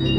Hello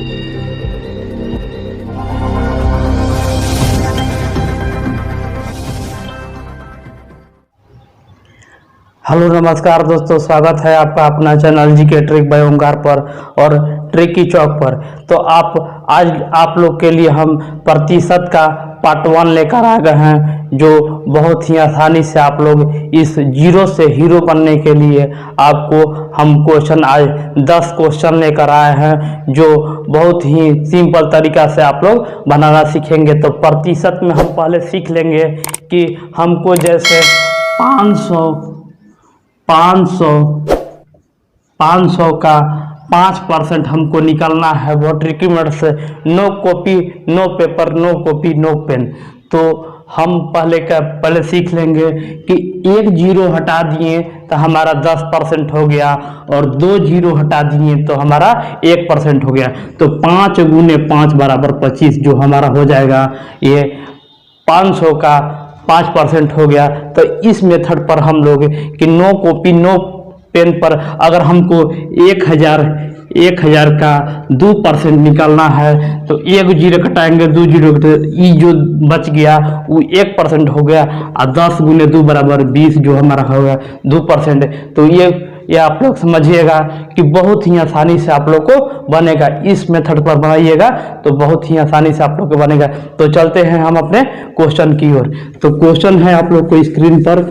नमस्कार दोस्तों, स्वागत है आपका अपना चैनल जीके ट्रिक बाय ओंकार पर और ट्रिक की चौक पर। तो आज आप लोग के लिए हम प्रतिशत का पार्ट 1 लेकर आ गए हैं, जो बहुत ही आसानी से आप लोग इस जीरो से हीरो बनने के लिए आपको हम क्वेश्चन आज 10 क्वेश्चन लेकर आए हैं, जो बहुत ही सिंपल तरीका से आप लोग बनाना सीखेंगे। तो प्रतिशत में हम पहले सीख लेंगे कि हमको जैसे 500 का 5% हमको निकालना है, वो ट्रिकी मेथड से। No copy no paper, no copy no pen. तो हम पहले सीख लेंगे कि एक जीरो हटा दिए तो हमारा 10% हो गया, और 2 जीरो हटा दिए तो हमारा 1% हो गया। तो 5 गुने 5 बराबर 25, जो हमारा हो जाएगा ये 500 का 5% हो गया। तो इस मेथड पर हम लोग कि नो कॉपी नो पेन पर अगर हमको 1000 का 2% निकालना है, तो 1 जीरो घटाएंगे 2 जीरो, ई जो बच गया वो 1% हो गया, और 10 गुने 2 बराबर 20, जो हमारा हो गया 2%। तो ये आप लोग समझिएगा कि बहुत ही आसानी से आप लोग को बनेगा। इस मेथड पर बनाइएगा तो बहुत ही आसानी से आप लोग को बनेगा। तो चलते हैं हम अपने क्वेश्चन की ओर। तो क्वेश्चन है आप लोग को स्क्रीन पर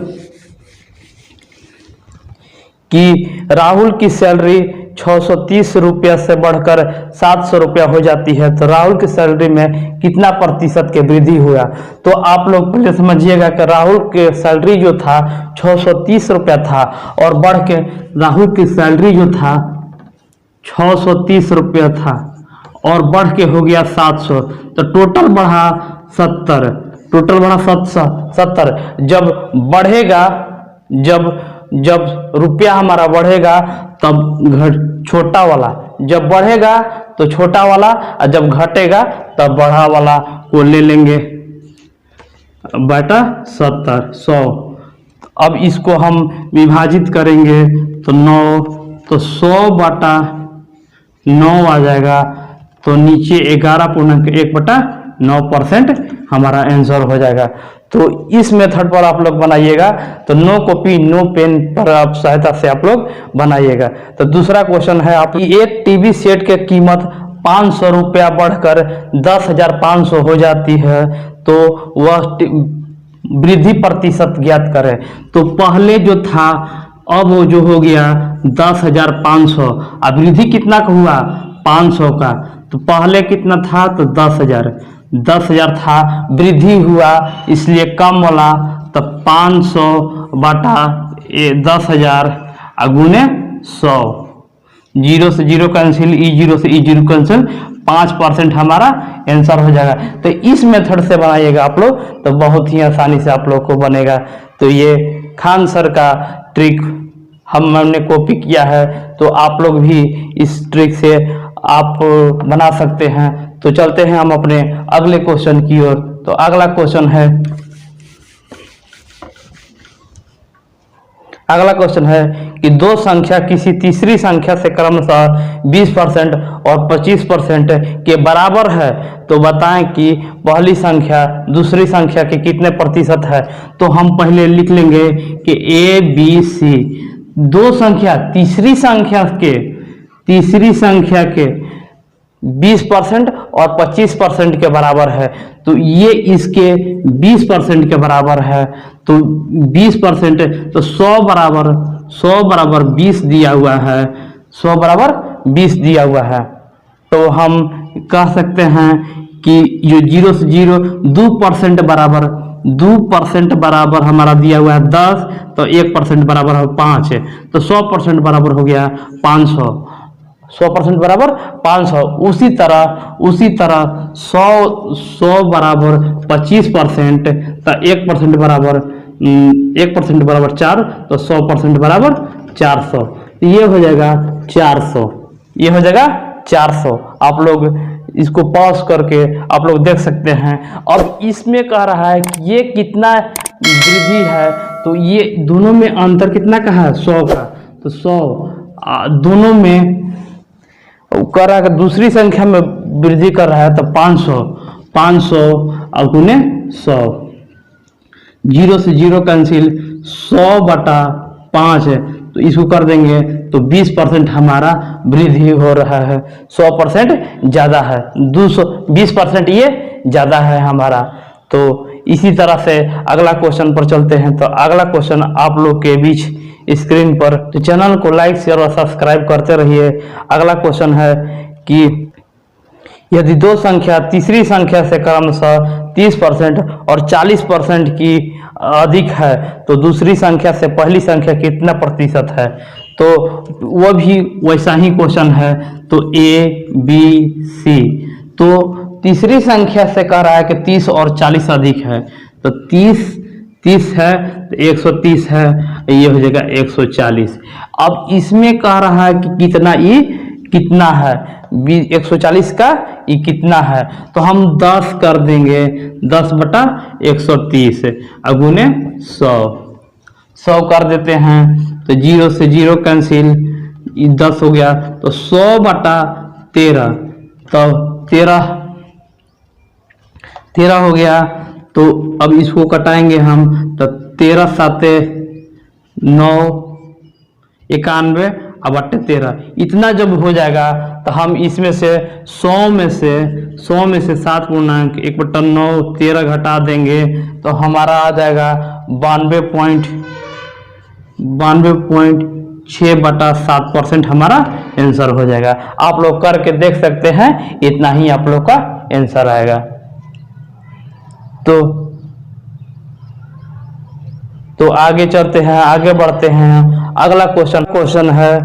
कि राहुल की सैलरी 630 रुपया से बढ़कर 700 रुपया हो जाती है, तो राहुल की सैलरी में कितना प्रतिशत की वृद्धि हुआ। तो आप लोग पहले समझिएगा कि राहुल के सैलरी जो था 630 रुपया था, और बढ़ के राहुल की सैलरी जो था 630 रुपया था और बढ़ के हो गया 700, तो टोटल बढ़ा 70। जब बढ़ेगा, जब रुपया हमारा बढ़ेगा तब छोटा वाला, जब बढ़ेगा तो छोटा वाला, और जब घटेगा तब बड़ा वाला को ले लेंगे बटा 70 100। अब इसको हम विभाजित करेंगे तो 9, तो 100 बटा 9 आ जाएगा। तो नीचे 11.1/9% हमारा आंसर हो जाएगा। तो इस मेथड पर आप लोग बनाइएगा। तो नो कॉपी नो पेन पर आप सहायता से आप लोग बनाइएगा। तो दूसरा क्वेश्चन है आप, एक टीवी सेट की कीमत 500 रुपया बढ़कर 10,500 हो जाती है, तो वह वृद्धि प्रतिशत ज्ञात करें। तो पहले जो था अब वो जो हो गया 10,500, अब वृद्धि कितना का हुआ 500 का। तो पहले कितना था तो 10,000 था, वृद्धि हुआ इसलिए कम वाला, तो 500 बटा 10,000 गुने 100। 0 से 0 कैंसिल, ई 0 से ई 0 कैंसिल, 5% हमारा आंसर हो जाएगा। तो इस मेथड से बनाइएगा आप लोग, तो बहुत ही आसानी से आप लोग को बनेगा। तो ये खान सर का ट्रिक हमने कॉपी किया है, तो आप लोग भी इस ट्रिक से आप बना सकते हैं। तो चलते हैं हम अपने अगले क्वेश्चन की ओर। तो अगला क्वेश्चन है कि दो संख्या किसी तीसरी संख्या से क्रमशः 20% और 25% के बराबर है, तो बताएं कि पहली संख्या दूसरी संख्या के कितने प्रतिशत है। तो हम पहले लिख लेंगे कि ए बी सी, दो संख्या तीसरी संख्या के 20% और 25% के बराबर है, तो ये इसके 20% के बराबर है। तो 20%, तो 100 बराबर 20 दिया हुआ है, 100 बराबर 20 दिया हुआ है। तो हम कह सकते हैं कि जो 0 से 0 2% बराबर हमारा दिया हुआ है 10, तो 1% बराबर है 5, तो 100% बराबर हो गया 500। 100% बराबर 500। उसी तरह 100 बराबर 25%, तो 1% बराबर 4, तो 100% बराबर 400। ये हो जाएगा 400। आप लोग इसको पॉज करके आप लोग देख सकते हैं। अब इसमें कह रहा है कि ये कितना वृद्धि है, तो ये दोनों में अंतर कितना का है 100 का। तो 100 दोनों में कर रहा है कि दूसरी संख्या में वृद्धि कर रहा है, तो 500 और गुने 100, 0 से 0 कैंसिल, 100/5 है, तो इसको कर देंगे तो 20% हमारा वृद्धि हो रहा है। 100% ज़्यादा है, 20% ये ज़्यादा है हमारा। तो इसी तरह से अगला क्वेश्चन पर चलते हैं। तो अगला क्वेश्चन आप लोग के बीच स्क्रीन पर, तो चैनल को लाइक शेयर और सब्सक्राइब करते रहिए। अगला क्वेश्चन है कि यदि दो संख्या तीसरी संख्या से क्रमशः 30% और 40% की अधिक है, तो दूसरी संख्या से पहली संख्या कितना प्रतिशत है? तो वह भी वैसा ही क्वेश्चन है। तो ABC, तो तीसरी संख्या से कह रहा है कि 30 और 40 अधिक है, तो 30 है तो 130 है, ये हो जाएगा 140। अब इसमें कह रहा है कि कितना है 140 का ये कितना है, तो हम 10 कर देंगे, 10/130 गुने 100 कर देते हैं। तो 0 से 0 कैंसिल, 10 हो गया, तो 100/13, तो 13 हो गया। तो अब इसको कटाएंगे हम, तो 13 7 9 91 अब 13, इतना जब हो जाएगा तो हम इसमें से 100 में से 7/1/9 13 घटा देंगे, तो हमारा आ जाएगा 92.6/7% हमारा आंसर हो जाएगा। आप लोग करके देख सकते हैं, इतना ही आप लोग का आंसर आएगा। तो आगे चलते हैं, आगे बढ़ते हैं। अगला क्वेश्चन है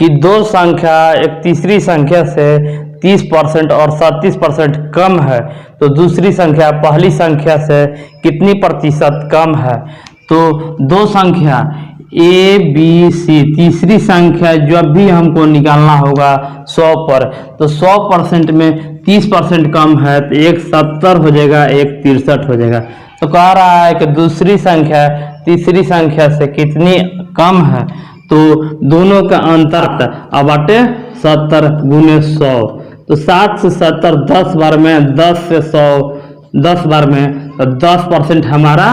कि दो संख्या एक तीसरी संख्या से 30% और 37% कम है, तो दूसरी संख्या पहली संख्या से कितनी प्रतिशत कम है? तो दो संख्या ABC, तीसरी संख्या जब भी हमको निकालना होगा 100 पर, तो 100% में 30% कम है, तो एक 70 हो जाएगा, एक 63 हो जाएगा। तो कह रहा है कि दूसरी संख्या तीसरी संख्या से कितनी कम है, तो दोनों का अंतर अब 70 गुने 100, तो 7 से 70 10 बार में, 10 से 100 10 बार में, तो 10% हमारा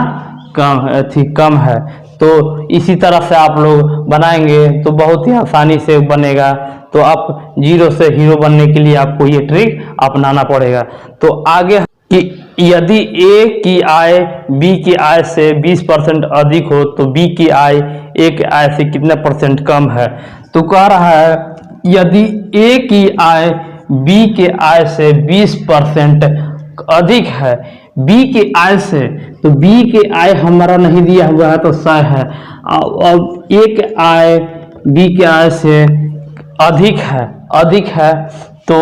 कम है। तो इसी तरह से आप लोग बनाएंगे तो बहुत ही आसानी से बनेगा। तो आप 0 से हीरो बनने के लिए आपको ये ट्रिक अपनाना पड़ेगा। तो आगे कि यदि A की आय B की आय से 20% अधिक हो, तो B की आय A की आय से कितना % कम है? तो कह रहा है यदि A की आय B के आय से 20% अधिक है B की आय से, तो B की आय हमारा नहीं दिया हुआ है तो 100 है, अब A की आय B की आय से अधिक है, तो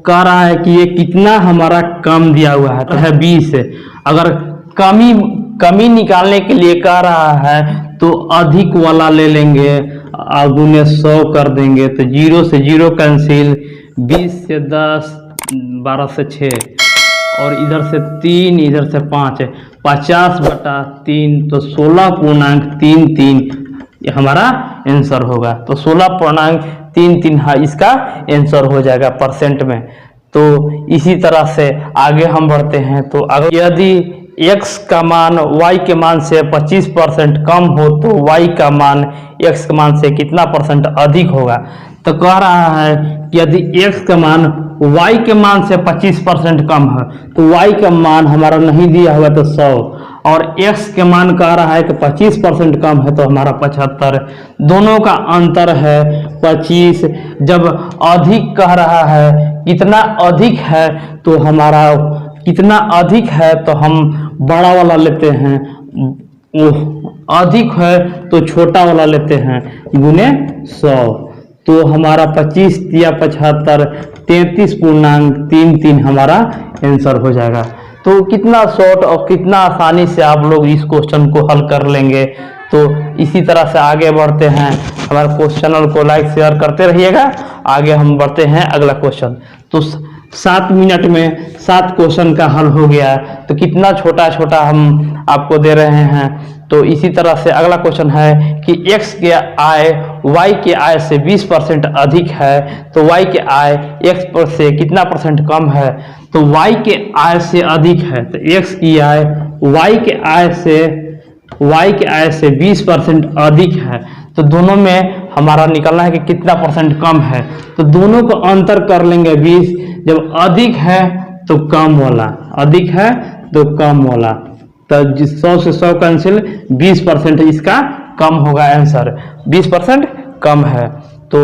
कह रहा है कि ये कितना हमारा कम दिया हुआ है, तो है 20। अगर कमी निकालने के लिए कह रहा है तो अधिक वाला ले लेंगे, गुने 100 कर देंगे, तो 0 से 0 कैंसिल, 20 से 10, 12 से 6 और इधर से 3 इधर से 5, 50/3, तो 16.33 ये हमारा आंसर होगा। तो 16.33 इसका आंसर हो जाएगा परसेंट में। तो इसी तरह से आगे हम बढ़ते हैं। तो अगर यदि x का मान y के मान से 25% कम हो, तो y का मान x के मान से कितना % अधिक होगा? तो कह रहा है कि यदि x का मान y के मान से 25% कम है, तो y का मान हमारा नहीं दिया हुआ तो 100, और x के मान कह रहा है कि 25% कम है तो हमारा 75, दोनों का अंतर है 25। जब अधिक कह रहा है कितना अधिक है, तो हमारा कितना अधिक है तो हम बड़ा वाला लेते हैं, अधिक है तो छोटा वाला लेते हैं, गुने 100, तो हमारा 25 या 75 33.33 हमारा आंसर हो जाएगा। तो कितना शॉर्ट और कितना आसानी से आप लोग इस क्वेश्चन को हल कर लेंगे। तो इसी तरह से आगे बढ़ते हैं। हमारे चैनल को लाइक शेयर करते रहिएगा। आगे हम बढ़ते हैं अगला क्वेश्चन। तो 7 मिनट में 7 क्वेश्चन का हल हो गया। तो कितना छोटा छोटा हम आपको दे रहे हैं। तो इसी तरह से अगला क्वेश्चन है कि x के आय y के आय से 20% अधिक है, तो y के आय x पर से कितना परसेंट कम है? तो y के आय से अधिक है, तो x की आय y के आय से 20% अधिक है, तो दोनों में हमारा निकलना है कि कितना परसेंट कम है। तो दोनों को अंतर कर लेंगे 20, जब अधिक है तो कम वाला, अधिक है तो कम वाला, तो 100 से 100 कैंसिल, 20% इसका कम होगा आंसर, 20% कम है। तो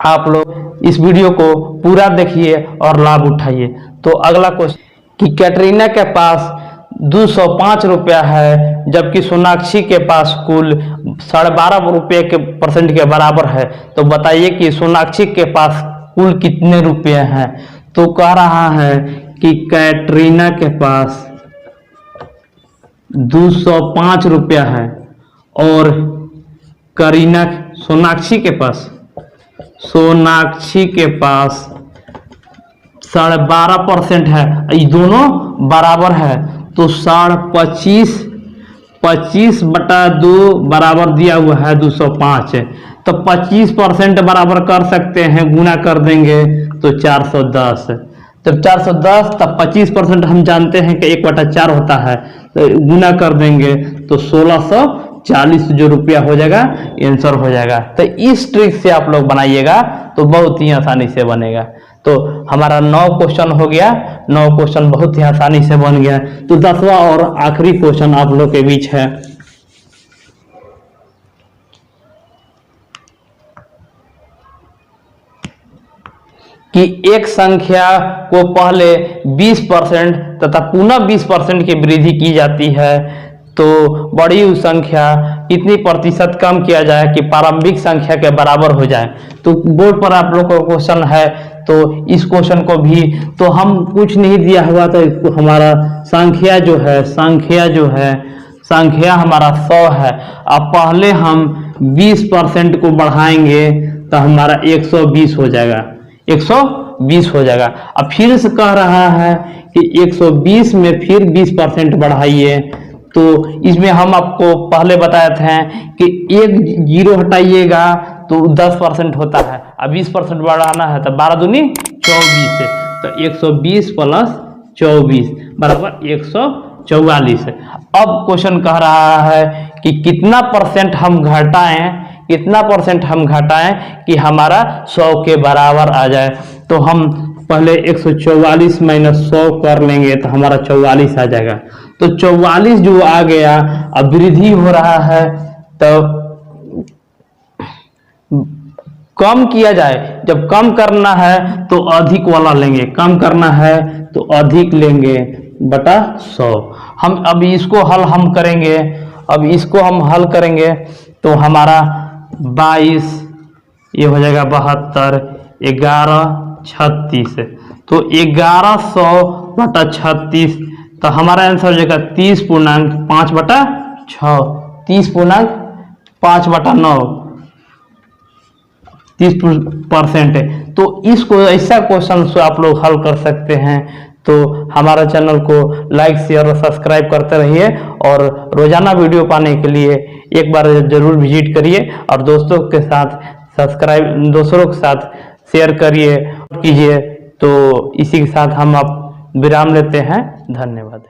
आप लोग इस वीडियो को पूरा देखिए और लाभ उठाइए। तो अगला क्वेश्चन कि कैटरीना के पास 205 रुपया है, जबकि सोनाक्षी के पास कुल 12.5 रुपये के परसेंट के बराबर है, तो बताइए कि सोनाक्षी के पास कुल कितने रुपये हैं? तो कह रहा है कि कैटरीना के पास 205 रुपया है और करीना सोनाक्षी के पास 12.5% है, ये दोनों बराबर है, तो 25/2 बराबर दिया हुआ है 205, तो 25% बराबर कर सकते हैं, गुना कर देंगे तो 410, तो 410, तब 25% हम जानते हैं कि 1/4 होता है, तो गुना कर देंगे तो 1640 जो रुपया हो जाएगा आंसर हो जाएगा। तो इस ट्रिक से आप लोग बनाइएगा तो बहुत ही आसानी से बनेगा। तो हमारा 9 क्वेश्चन हो गया, 9 क्वेश्चन बहुत ही आसानी से बन गया। तो 10वां और आखिरी क्वेश्चन आप लोग के बीच है कि एक संख्या को पहले 20% तथा पुनः 20% की वृद्धि की जाती है, तो बड़ी हुई संख्या कितनी प्रतिशत कम किया जाए कि प्रारंभिक संख्या के बराबर हो जाए। तो बोर्ड पर आप लोग को क्वेश्चन है, तो इस क्वेश्चन को भी तो हम कुछ नहीं दिया हुआ, तो हमारा संख्या हमारा 100 है। अब पहले हम 20% को बढ़ाएंगे तो हमारा 120 हो जाएगा, 120 हो जाएगा। अब फिर से कह रहा है कि 120 में फिर 20% बढ़ाइए, तो इसमें हम आपको पहले बताए थे कि एक 0 हटाइएगा तो 10% होता है, अब 20% बढ़ाना है तो 12 दूनी 24 है, तो 120 + 24 बराबर 144। अब क्वेश्चन कह रहा है कि कितना परसेंट हम घटाएं कि हमारा 100 के बराबर आ जाए। तो हम पहले 144 - 100 कर लेंगे तो हमारा 44 आ जाएगा। तो 44 जो आ गया, अब वृद्धि हो रहा है तो कम किया जाए, जब कम करना है तो अधिक वाला लेंगे, कम करना है तो अधिक लेंगे बटा 100। हम अब इसको हम हल करेंगे तो हमारा 22, ये हो जाएगा 72, 11, 36, तो 1100 बटा 36, तो हमारा आंसर हो जाएगा 30.5/6, 30.5/9, 30%। तो इसको ऐसा क्वेश्चन से आप लोग हल कर सकते हैं। तो हमारा चैनल को लाइक, शेयर और सब्सक्राइब करते रहिए, और रोजाना वीडियो पाने के लिए एक बार जरूर विजिट करिए, और दोस्तों के साथ शेयर कीजिए। तो इसी के साथ हम आप विराम लेते हैं। धन्यवाद।